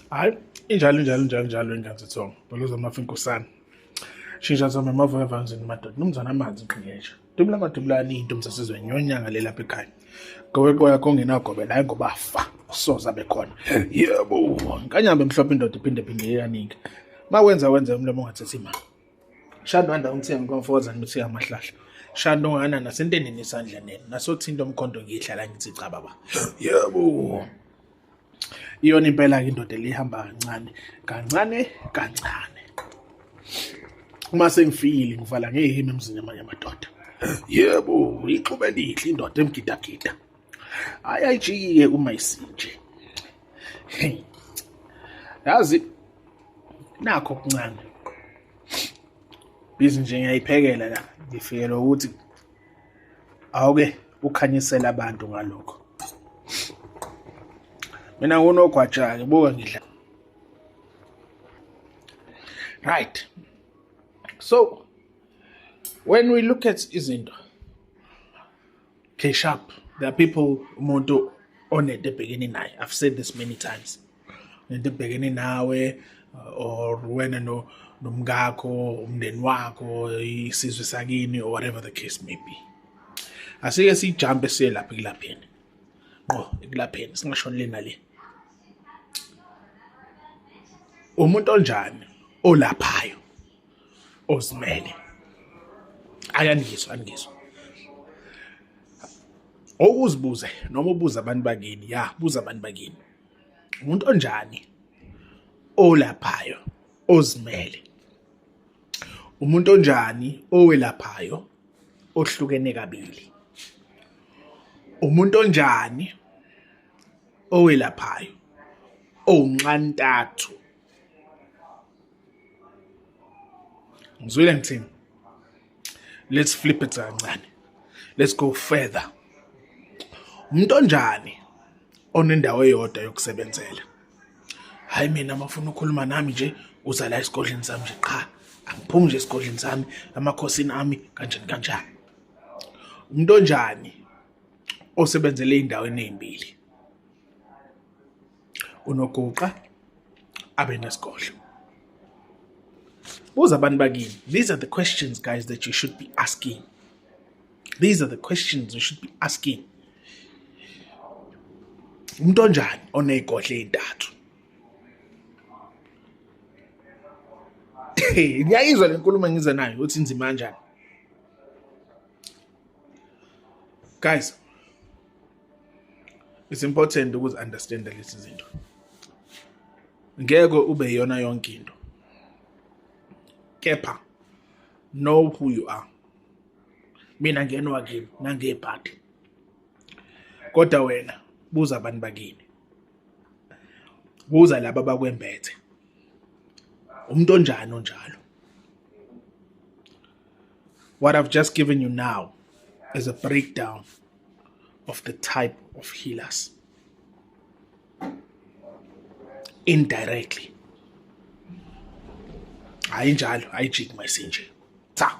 Hayi, injalo ingane zithongo. Baloza amafinkosana. Shisha zami amavoya vanzini madoda. Nomzana amanzi iqhingesha. Dubula madubulani into umsasizwe nyonyanga lelapha ekhaya. Goweqoya kongenagobe la ngoba fa. Soza bekhona. Yebo. Kanyambe mhlophe indoda iphinde iyaningi. Wenza umlomo ungathathi imali. Shado wanda ungithenga ngomfoza ngithiya amahlahla. Shado ngana nasentenini isandla nene. Nasothinta umkhondo ngihlala ngithi cha baba. Yebo. Iyona impela ke indoda elihamba kancane. Uma sengifikile ngivala ngehima emzini amanye amadoda. Yebo, ixube lihle indoda emgidagida. Ayayijike uma isinje. Yazi nakho okuncane. Bizi nje ngiyayiphekela la. Ngifikela ukuthi awuke ukhanyisela abantu ngalokho. Mina ngunogwaja ke buka ngidla. Right. So when we look at izinto, K-sharp, there are people umuntu onede bhekene naye. I've said this many times. Onede bhekene nawe or wena nomngakho, umndeni wakho, isizwe sakini or whatever the case may be. Asike sijump siye lapha ekulapheni. Qho ekulapheni singashonile nale. Umuntu onjani olaphayo ozimele angizwa okuzibuze noma ubuza abantu bakini buza abantu bakini umuntu onjani olaphayo ozimele umuntu onjani owelaphayo ohlukene kabili umuntu onjani owelaphayo onqantathu ngizwile ngithini. Let's flip it kancane. Let's go further. Umuntu onjani onendawo eyodwa yokusebenzela. Hayi mina mafuna ukukhuluma nami nje uza la esigodleni sami nje qha. Angiphumi nje esigodleni sami amakhosini ami kanjani. Umuntu onjani osebenzele indaweni ezimbili. Unoguqa abe nesigodlo. Buza abantu bakini. These are the questions, guys, that you should be asking. These are the questions you should be asking. Umuntu onjani oney'godlo ey'ntathu. Ngiyayizwa le nkulumo engiza nayo uthi inzima kanjani. Guys, it's important to understand lezi zinto. Ngeke ube yona yonke into. Kepha know who you are. Mina ngenwa kimi nangebhadi. Kodwa wena buza abantu bakini. Buza laba bakwembethe. Umuntu onjani onjalo. What I've just given you now is a breakdown of the type of healers. Indirectly. Hayi njalo, ayijiki mayisinje. Cha.